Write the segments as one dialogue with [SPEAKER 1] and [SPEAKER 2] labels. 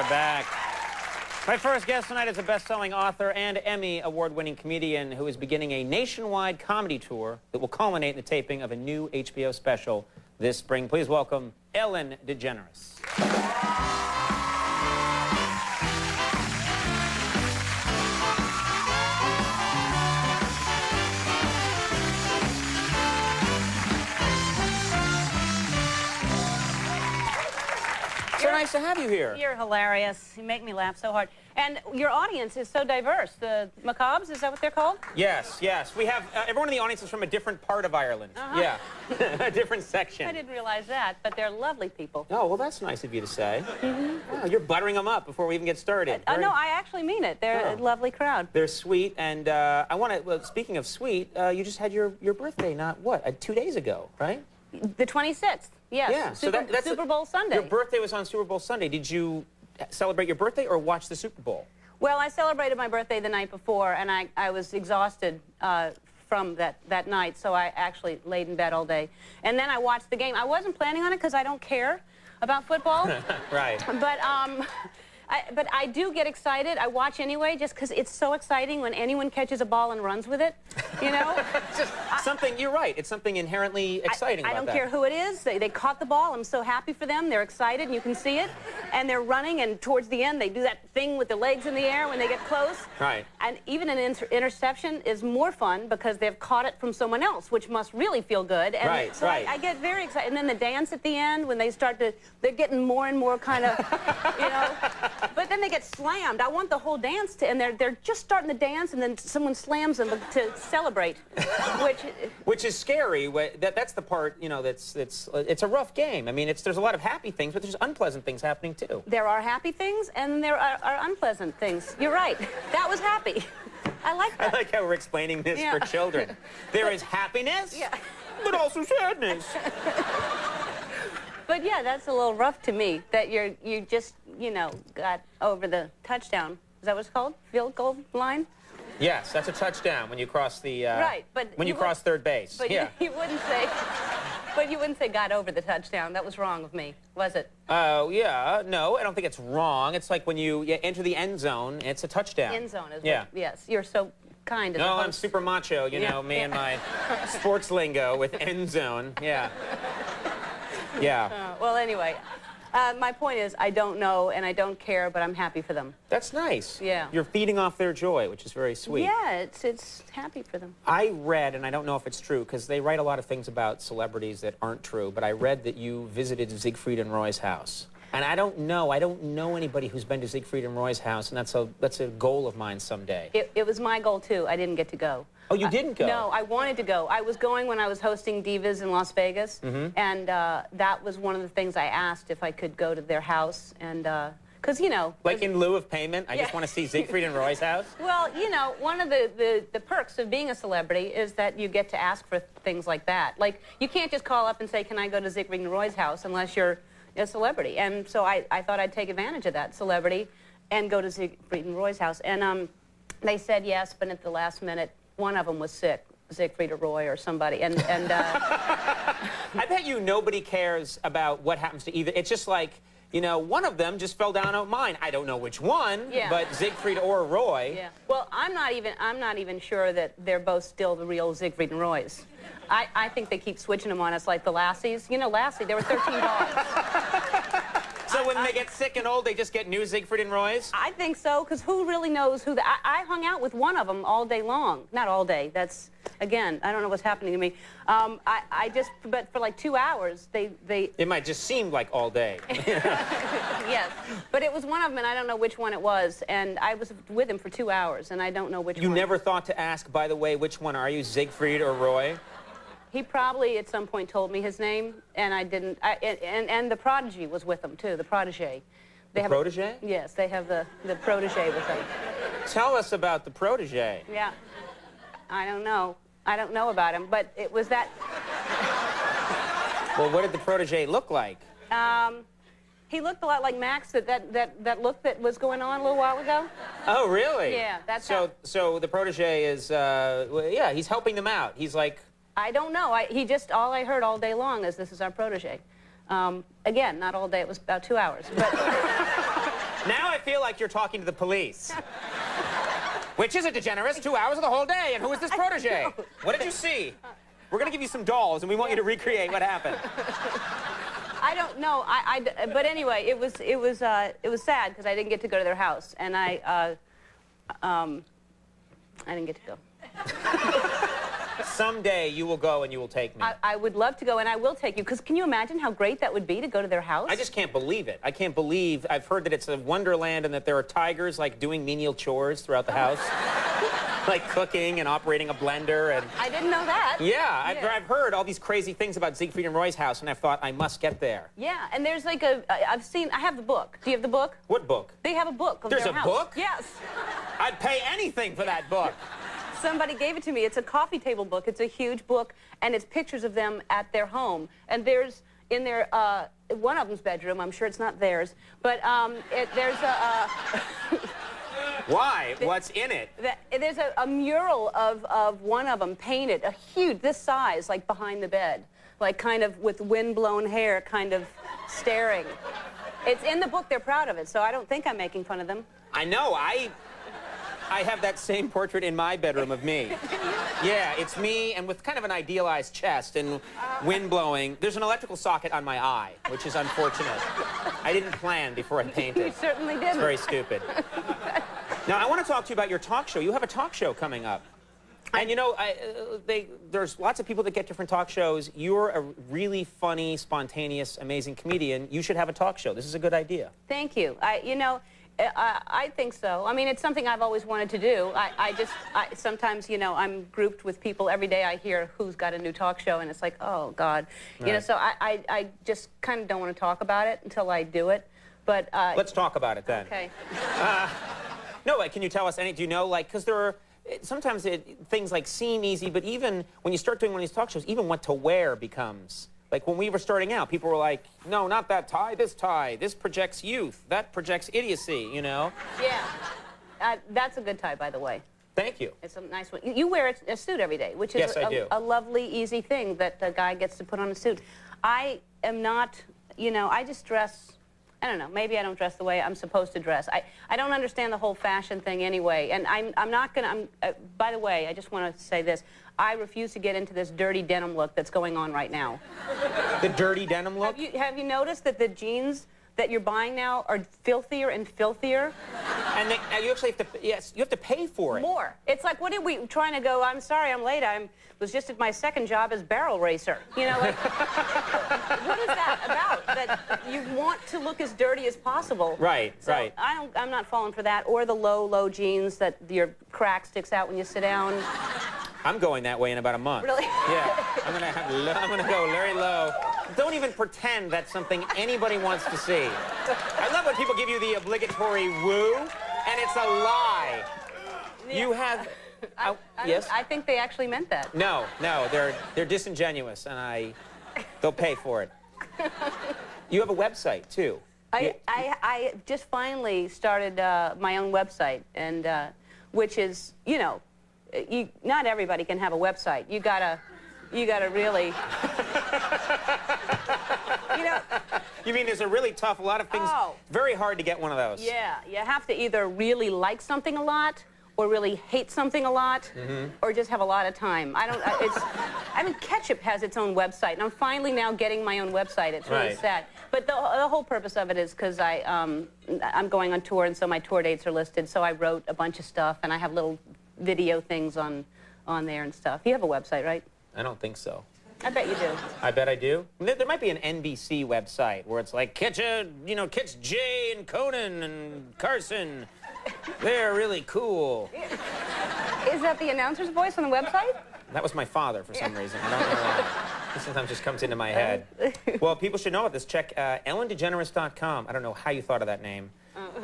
[SPEAKER 1] back. My first guest tonight is a best-selling author and Emmy award-winning comedian who is beginning a nationwide comedy tour that will culminate in the taping of a new HBO special this spring. Please welcome Ellen DeGeneres. So nice to have you here.
[SPEAKER 2] You're hilarious. You make me laugh so hard. And your audience is so diverse. The Macabres, is that what they're called?
[SPEAKER 1] Yes, yes. We have, everyone in the audience is from a different part of Ireland. Yeah, a different section.
[SPEAKER 2] I didn't realize that, but they're lovely people.
[SPEAKER 1] Oh, well, that's nice of you to say. Wow, you're buttering them up before we even get started.
[SPEAKER 2] No, I actually mean it. They're a lovely crowd.
[SPEAKER 1] They're sweet, and I want to, well, speaking of sweet, you just had your birthday, not what, 2 days ago, right?
[SPEAKER 2] The 26th, yes.
[SPEAKER 1] Yeah, so that's
[SPEAKER 2] Super Bowl Sunday.
[SPEAKER 1] Your birthday was on Super Bowl Sunday. Did you celebrate your birthday or watch the Super Bowl?
[SPEAKER 2] Well, I celebrated my birthday the night before, and I was exhausted from that night, so I actually laid in bed all day. And then I watched the game. I wasn't planning on it because I don't care about football.
[SPEAKER 1] Right.
[SPEAKER 2] But I do get excited. I watch anyway just because it's so exciting when anyone catches a ball and runs with it, you know?
[SPEAKER 1] Just something, you're right. It's something inherently exciting about that.
[SPEAKER 2] I don't care who it is. They caught the ball. I'm so happy for them. They're excited, and you can see it. And they're running, and towards the end, they do that thing with the legs in the air when they get close.
[SPEAKER 1] Right.
[SPEAKER 2] And even an interception is more fun because they've caught it from someone else, which must really feel good. And
[SPEAKER 1] right,
[SPEAKER 2] so
[SPEAKER 1] right.
[SPEAKER 2] I get very excited. And then the dance at the end, when they start to, they're getting more and more kind of, you know. But then they get slammed. I want the whole dance to, and they're just starting to dance, and then someone slams them to celebrate,
[SPEAKER 1] which is scary. That's the part, you know. It's a rough game. I mean, there's a lot of happy things, but there's unpleasant things happening too.
[SPEAKER 2] There are happy things, and there are unpleasant things. You're right. That was happy. I like that.
[SPEAKER 1] I like how we're explaining this for children. There is happiness, but also sadness.
[SPEAKER 2] But yeah, that's a little rough to me, that you just, you know, got over the touchdown. Is that what it's called? Field goal line?
[SPEAKER 1] Yes, that's a touchdown when you cross the...
[SPEAKER 2] right, but...
[SPEAKER 1] When you cross third base.
[SPEAKER 2] But
[SPEAKER 1] yeah.
[SPEAKER 2] you wouldn't say... But you wouldn't say got over the touchdown. That was wrong of me, was it?
[SPEAKER 1] Oh, yeah. No, I don't think it's wrong. It's like when you enter the end zone, it's a touchdown.
[SPEAKER 2] End zone is what, yes. You're so kind.
[SPEAKER 1] No, I'm super macho, you know, me and my sports lingo with end zone. Yeah. Yeah.
[SPEAKER 2] Well, anyway, my point is I don't know and I don't care, but I'm happy for them.
[SPEAKER 1] That's nice.
[SPEAKER 2] Yeah.
[SPEAKER 1] You're feeding off their joy, which is very sweet.
[SPEAKER 2] Yeah, it's happy for them.
[SPEAKER 1] I read, and I don't know if it's true, because they write a lot of things about celebrities that aren't true, but I read that you visited Siegfried and Roy's house. And I don't know anybody who's been to Siegfried and Roy's house, and that's a goal of mine someday.
[SPEAKER 2] It was my goal, too. I didn't get to go.
[SPEAKER 1] Oh, you didn't go?
[SPEAKER 2] No, I wanted to go. I was going when I was hosting Divas in Las Vegas, and that was one of the things I asked if I could go to their house, and because, you know...
[SPEAKER 1] Like in lieu of payment? I just want to see Siegfried and Roy's house?
[SPEAKER 2] Well, you know, one of the perks of being a celebrity is that you get to ask for things like that. Like, you can't just call up and say, can I go to Siegfried and Roy's house unless you're a celebrity. And so I thought I'd take advantage of that celebrity and go to Siegfried and Roy's house. And they said yes, but at the last minute, one of them was sick, Siegfried or Roy or somebody. And
[SPEAKER 1] I bet you nobody cares about what happens to either. It's just like, you know, one of them just fell down a mine. I don't know which one, but Siegfried or Roy.
[SPEAKER 2] Yeah. Well, I'm not even sure that they're both still the real Siegfried and Roys. I think they keep switching them on us like the Lassies. You know, Lassie, there were 13 dogs.
[SPEAKER 1] So when they get sick and old, they just get new Siegfried and Roys?
[SPEAKER 2] I think so, because who really knows who... I hung out with one of them all day long. Not all day. That's, again, I don't know what's happening to me. But for like 2 hours, they...
[SPEAKER 1] It might just seem like all day.
[SPEAKER 2] Yes. But it was one of them, and I don't know which one it was. And I was with him for 2 hours, and I don't know which one.
[SPEAKER 1] You never thought to ask, by the way, which one are you, Siegfried or Roy?
[SPEAKER 2] He probably at some point told me his name, and I didn't. And the prodigy was with them too. The protege.
[SPEAKER 1] The protege?
[SPEAKER 2] Yes, they have the protege with them.
[SPEAKER 1] Tell us about the protege.
[SPEAKER 2] Yeah, I don't know. I don't know about him, but it was that.
[SPEAKER 1] Well, what did the protege look like?
[SPEAKER 2] He looked a lot like Max. That look that was going on a little while ago.
[SPEAKER 1] Oh, really?
[SPEAKER 2] Yeah, that's
[SPEAKER 1] so the protege is well, yeah, he's helping them out. He's like.
[SPEAKER 2] I don't know. All I heard all day long is this is our protege. Again, not all day. It was about 2 hours. But
[SPEAKER 1] Now I feel like you're talking to the police. Which is it, DeGeneres? 2 hours of the whole day, and who is this protege? What did you see? We're gonna give you some dolls, and we want you to recreate what happened.
[SPEAKER 2] I don't know. But anyway, it was sad because I didn't get to go to their house, and I didn't get to go.
[SPEAKER 1] Someday you will go and you will take me.
[SPEAKER 2] I would love to go, and I will take you, because can you imagine how great that would be to go to their house?
[SPEAKER 1] I just can't believe it. I can't believe, I've heard that it's a wonderland and that there are tigers, like, doing menial chores throughout the house. Like cooking and operating a blender and...
[SPEAKER 2] I didn't know that.
[SPEAKER 1] Yeah, I've heard all these crazy things about Siegfried and Roy's house, and I've thought, I must get there.
[SPEAKER 2] Yeah, and there's like I have the book. Do you have the book?
[SPEAKER 1] What book?
[SPEAKER 2] They have a book of
[SPEAKER 1] There's
[SPEAKER 2] their
[SPEAKER 1] a
[SPEAKER 2] house.
[SPEAKER 1] book?
[SPEAKER 2] Yes.
[SPEAKER 1] I'd pay anything for that book.
[SPEAKER 2] Somebody gave it to me. It's a coffee table book. It's a huge book, and it's pictures of them at their home. And there's, in their, one of them's bedroom, I'm sure it's not theirs, but there's a...
[SPEAKER 1] Why? What's in it?
[SPEAKER 2] There's a mural of one of them painted, a huge, this size, like behind the bed, like kind of with wind-blown hair, kind of staring. It's in the book. They're proud of it, so I don't think I'm making fun of them.
[SPEAKER 1] I know. I have that same portrait in my bedroom of me. Yeah, it's me, and with kind of an idealized chest and wind blowing. There's an electrical socket on my eye, which is unfortunate. I didn't plan before I painted.
[SPEAKER 2] You certainly didn't.
[SPEAKER 1] It's very stupid. Now, I want to talk to you about your talk show. You have a talk show coming up. And, you know, there's lots of people that get different talk shows. You're a really funny, spontaneous, amazing comedian. You should have a talk show. This is a good idea.
[SPEAKER 2] Thank you. You know, I think so. I mean, it's something I've always wanted to do. Sometimes, you know, I'm grouped with people. Every day I hear who's got a new talk show, and it's like, oh, God.
[SPEAKER 1] Right.
[SPEAKER 2] You know, so I just kind of don't want to talk about it until I do it. But
[SPEAKER 1] let's talk about it then.
[SPEAKER 2] Okay.
[SPEAKER 1] No, can you tell us any? Do you know, like, because there are sometimes things like seem easy, but even when you start doing one of these talk shows, even what to wear becomes. Like, when we were starting out, people were like, no, not that tie, this tie. This projects youth. That projects idiocy, you know?
[SPEAKER 2] Yeah. That's a good tie, by the way.
[SPEAKER 1] Thank you.
[SPEAKER 2] It's a nice one. You wear a suit every day, which is
[SPEAKER 1] Yes, I do.
[SPEAKER 2] a lovely, easy thing that a guy gets to put on a suit. I am not, you know, I just dress... I don't know, maybe I don't dress the way I'm supposed to dress. I don't understand the whole fashion thing anyway, and I'm not gonna, by the way, I just want to say this. I refuse to get into this dirty denim look that's going on right now.
[SPEAKER 1] The dirty denim look?
[SPEAKER 2] Have you noticed that the jeans that you're buying now are filthier and filthier?
[SPEAKER 1] And you actually have to, yes, you have to pay for it.
[SPEAKER 2] More. It's like, what are we trying to go, I'm sorry, I'm late, was just at my second job as barrel racer. You know, like, what is that about? That you want to look as dirty as possible.
[SPEAKER 1] Right,
[SPEAKER 2] so
[SPEAKER 1] right.
[SPEAKER 2] I'm not falling for that, or the low jeans that your crack sticks out when you sit down.
[SPEAKER 1] I'm going that way in about a month.
[SPEAKER 2] Really?
[SPEAKER 1] Yeah. I'm gonna go very low. Don't even pretend that's something anybody wants to see. I love when people give you the obligatory woo, and it's a lie.
[SPEAKER 2] Yeah.
[SPEAKER 1] You have... yes?
[SPEAKER 2] I think they actually meant that.
[SPEAKER 1] No, they're disingenuous, and they'll pay for it. You have a website, too.
[SPEAKER 2] I just finally started my own website, and which is, you know, not everybody can have a website. You gotta really, you know.
[SPEAKER 1] You mean there's a really tough, a lot of things, very hard to get one of those.
[SPEAKER 2] Yeah, you have to either really like something a lot, or really hate something a lot, or just have a lot of time. I mean, Ketchup has its own website, and I'm finally now getting my own website. It's really sad. But the whole purpose of it is because I'm going on tour, and so my tour dates are listed, so I wrote a bunch of stuff, and I have little video things on there and stuff. You have a website, right?
[SPEAKER 1] I don't think so.
[SPEAKER 2] I bet you do.
[SPEAKER 1] I bet I do. There might be an NBC website where it's like, catch Jay and Conan and Carson. They're really cool.
[SPEAKER 2] Is that the announcer's voice on the website?
[SPEAKER 1] That was my father for some reason. I don't know why. It sometimes just comes into my head. Well, people should know about this. Check EllenDeGeneres.com. I don't know how you thought of that name.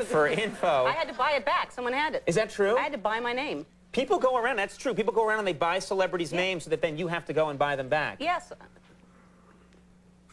[SPEAKER 1] For info.
[SPEAKER 2] I had to buy it back. Someone had it.
[SPEAKER 1] Is that true?
[SPEAKER 2] I had to buy my name.
[SPEAKER 1] People go around, that's true. People go around and they buy celebrities' names so that then you have to go and buy them back.
[SPEAKER 2] Yes.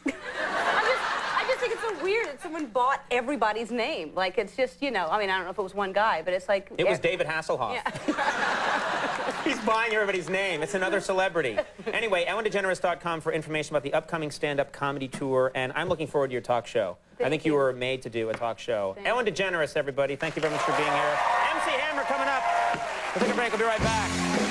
[SPEAKER 2] I just think it's so weird that someone bought everybody's name. Like, it's just, you know, I mean, I don't know if it was one guy, but it's like...
[SPEAKER 1] It was David Hasselhoff.
[SPEAKER 2] Yeah.
[SPEAKER 1] He's buying everybody's name. It's another celebrity. Anyway, EllenDeGeneres.com for information about the upcoming stand-up comedy tour, and I'm looking forward to your talk show. I think you were made to do a talk show. Ellen DeGeneres, everybody. Thank you very much for being here. MC Hammer coming up. We'll take a break. We'll be right back.